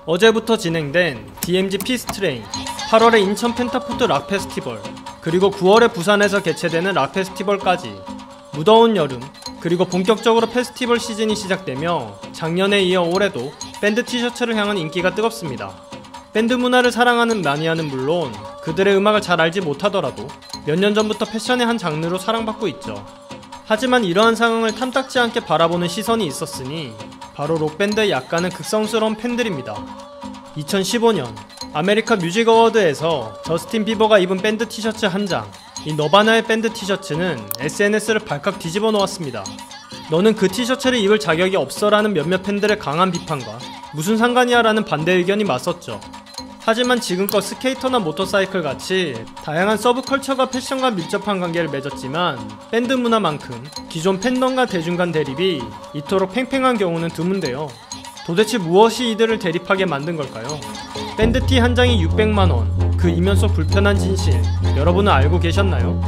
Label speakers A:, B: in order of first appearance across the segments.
A: 어제부터 진행된 DMZ 피스트레인, 8월에 인천 펜타포트 락 페스티벌, 그리고 9월에 부산에서 개최되는 락 페스티벌까지 무더운 여름, 그리고 본격적으로 페스티벌 시즌이 시작되며 작년에 이어 올해도 밴드 티셔츠를 향한 인기가 뜨겁습니다. 밴드 문화를 사랑하는 마니아는 물론 그들의 음악을 잘 알지 못하더라도 몇 년 전부터 패션의 한 장르로 사랑받고 있죠. 하지만 이러한 상황을 탐탁지 않게 바라보는 시선이 있었으니 바로 록밴드의 약간은 극성스러운 팬들입니다. 2015년 아메리카 뮤직 어워드에서 저스틴 비버가 입은 밴드 티셔츠 한 장, 이 너바나의 밴드 티셔츠는 SNS를 발칵 뒤집어 놓았습니다. 너는 그 티셔츠를 입을 자격이 없어 라는 몇몇 팬들의 강한 비판과 무슨 상관이야 라는 반대 의견이 맞섰죠. 하지만 지금껏 스케이터나 모터사이클 같이 다양한 서브컬처가 패션과 밀접한 관계를 맺었지만 밴드 문화만큼 기존 팬덤과 대중 간 대립이 이토록 팽팽한 경우는 드문데요. 도대체 무엇이 이들을 대립하게 만든 걸까요? 밴드티 한 장이 600만원, 그 이면 속 불편한 진실, 여러분은 알고 계셨나요?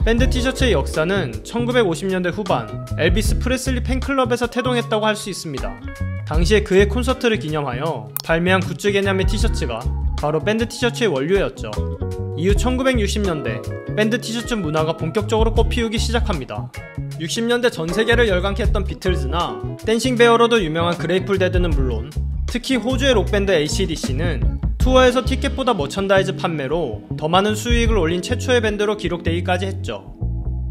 A: 밴드 티셔츠의 역사는 1950년대 후반 엘비스 프레슬리 팬클럽에서 태동했다고 할 수 있습니다. 당시에 그의 콘서트를 기념하여 발매한 굿즈 개념의 티셔츠가 바로 밴드 티셔츠의 원료였죠. 이후 1960년대 밴드 티셔츠 문화가 본격적으로 꽃피우기 시작합니다. 60년대 전세계를 열광케 했던 비틀즈나 댄싱 베어로도 유명한 그레이풀 데드는 물론 특히 호주의 록밴드 AC/DC는 투어에서 티켓보다 머천다이즈 판매로 더 많은 수익을 올린 최초의 밴드로 기록되기까지 했죠.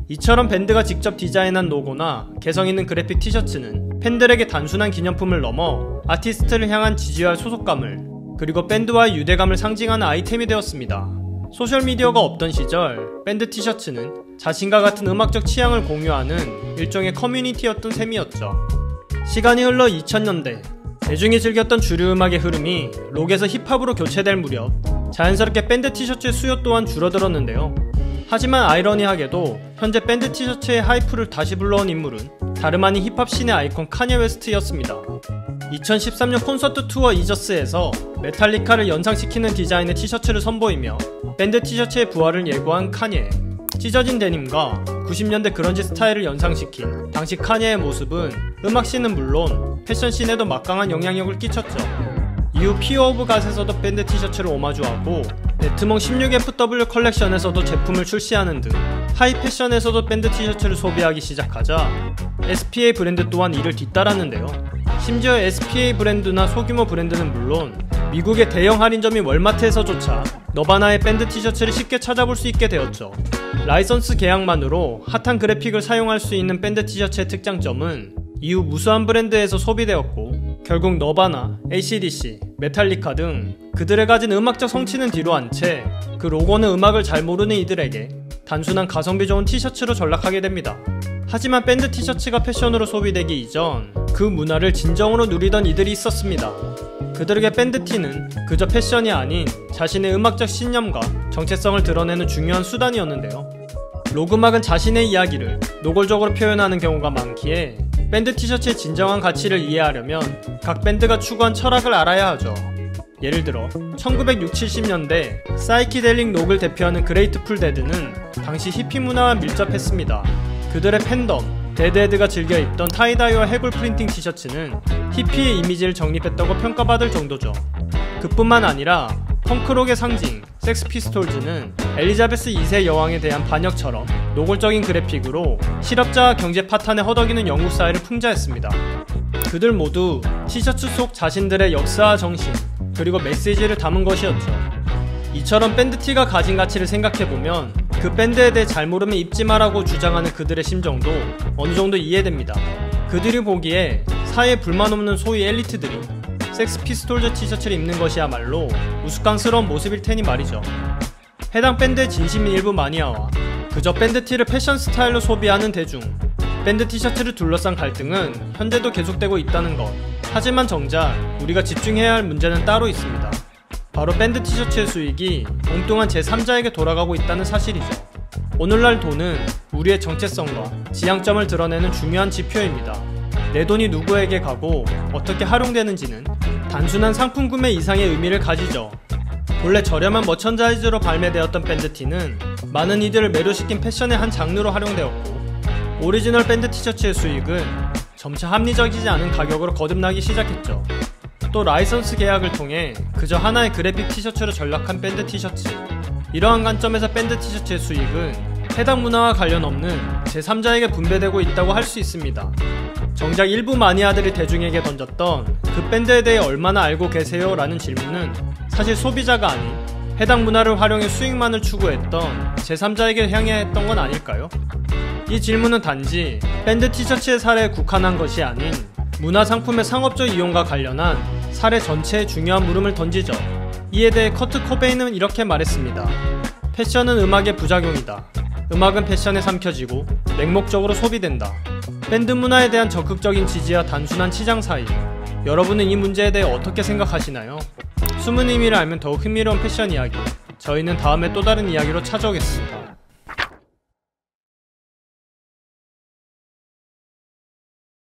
A: 이처럼 밴드가 직접 디자인한 로고나 개성있는 그래픽 티셔츠는 팬들에게 단순한 기념품을 넘어 아티스트를 향한 지지와 소속감을, 그리고 밴드와의 유대감을 상징하는 아이템이 되었습니다. 소셜미디어가 없던 시절 밴드 티셔츠는 자신과 같은 음악적 취향을 공유하는 일종의 커뮤니티였던 셈이었죠. 시간이 흘러 2000년대 대중이 즐겼던 주류 음악의 흐름이 록에서 힙합으로 교체될 무렵 자연스럽게 밴드 티셔츠의 수요 또한 줄어들었는데요. 하지만 아이러니하게도 현재 밴드 티셔츠의 하이프를 다시 불러온 인물은 다름 아닌 힙합 씬의 아이콘 카니에 웨스트였습니다. 2013년 콘서트 투어 이저스에서 메탈리카를 연상시키는 디자인의 티셔츠를 선보이며 밴드 티셔츠의 부활을 예고한 카니에. 찢어진 데님과 90년대 그런지 스타일을 연상시킨 당시 카니에의 모습은 음악 씬은 물론 패션 씬에도 막강한 영향력을 끼쳤죠. 이후 피어 오브 갓에서도 밴드 티셔츠를 오마주하고 데트몽 16FW 컬렉션에서도 제품을 출시하는 등 하이 패션에서도 밴드 티셔츠를 소비하기 시작하자 SPA 브랜드 또한 이를 뒤따랐는데요. 심지어 SPA 브랜드나 소규모 브랜드는 물론 미국의 대형 할인점인 월마트에서조차 너바나의 밴드 티셔츠를 쉽게 찾아볼 수 있게 되었죠. 라이선스 계약만으로 핫한 그래픽을 사용할 수 있는 밴드 티셔츠의 특장점은 이후 무수한 브랜드에서 소비되었고 결국 너바나, AC/DC, 메탈리카 등 그들의 가진 음악적 성취는 뒤로 한 채 그 로고는 음악을 잘 모르는 이들에게 단순한 가성비 좋은 티셔츠로 전락하게 됩니다. 하지만 밴드 티셔츠가 패션으로 소비되기 이전 그 문화를 진정으로 누리던 이들이 있었습니다. 그들에게 밴드티는 그저 패션이 아닌 자신의 음악적 신념과 정체성을 드러내는 중요한 수단이었는데요. 록 음악은 자신의 이야기를 노골적으로 표현하는 경우가 많기에 밴드 티셔츠의 진정한 가치를 이해하려면 각 밴드가 추구한 철학을 알아야 하죠. 예를 들어 1960, 70년대 사이키델릭 록을 대표하는 그레이트풀 데드는 당시 히피 문화와 밀접했습니다. 그들의 팬덤 데드헤드가 즐겨 입던 타이다이와 해골 프린팅 티셔츠는 히피의 이미지를 정립했다고 평가받을 정도죠. 그뿐만 아니라 펑크록의 상징 섹스피스톨즈는 엘리자베스 2세 여왕에 대한 반역처럼 노골적인 그래픽으로 실업자와 경제 파탄에 허덕이는 영국 사회를 풍자했습니다. 그들 모두 티셔츠 속 자신들의 역사와 정신, 그리고 메시지를 담은 것이었죠. 이처럼 밴드티가 가진 가치를 생각해보면 그 밴드에 대해 잘 모르면 입지 마라고 주장하는 그들의 심정도 어느정도 이해됩니다. 그들이 보기에 사회에 불만 없는 소위 엘리트들이 섹스피스톨즈 티셔츠를 입는 것이야말로 우스꽝스러운 모습일 테니 말이죠. 해당 밴드의 진심인 일부 마니아와 그저 밴드티를 패션 스타일로 소비하는 대중, 밴드 티셔츠를 둘러싼 갈등은 현재도 계속되고 있다는 것. 하지만 정작 우리가 집중해야 할 문제는 따로 있습니다. 바로 밴드 티셔츠의 수익이 엉뚱한 제3자에게 돌아가고 있다는 사실이죠. 오늘날 돈은 우리의 정체성과 지향점을 드러내는 중요한 지표입니다. 내 돈이 누구에게 가고 어떻게 활용되는지는 단순한 상품 구매 이상의 의미를 가지죠. 본래 저렴한 머천다이즈로 발매되었던 밴드티는 많은 이들을 매료시킨 패션의 한 장르로 활용되었고, 오리지널 밴드 티셔츠의 수익은 점차 합리적이지 않은 가격으로 거듭나기 시작했죠. 또 라이선스 계약을 통해 그저 하나의 그래픽 티셔츠로 전락한 밴드 티셔츠. 이러한 관점에서 밴드 티셔츠의 수익은 해당 문화와 관련 없는 제3자에게 분배되고 있다고 할 수 있습니다. 정작 일부 마니아들이 대중에게 던졌던 그 밴드에 대해 얼마나 알고 계세요? 라는 질문은 사실 소비자가 아닌 해당 문화를 활용해 수익만을 추구했던 제3자에게 향해야 했던 건 아닐까요? 이 질문은 단지 밴드 티셔츠의 사례에 국한한 것이 아닌 문화 상품의 상업적 이용과 관련한 사례 전체에 중요한 물음을 던지죠. 이에 대해 커트 코베인은 이렇게 말했습니다. 패션은 음악의 부작용이다. 음악은 패션에 삼켜지고 맹목적으로 소비된다. 밴드 문화에 대한 적극적인 지지와 단순한 치장 사이. 여러분은 이 문제에 대해 어떻게 생각하시나요? 숨은 의미를 알면 더욱 흥미로운 패션 이야기. 저희는 다음에 또 다른 이야기로 찾아오겠습니다.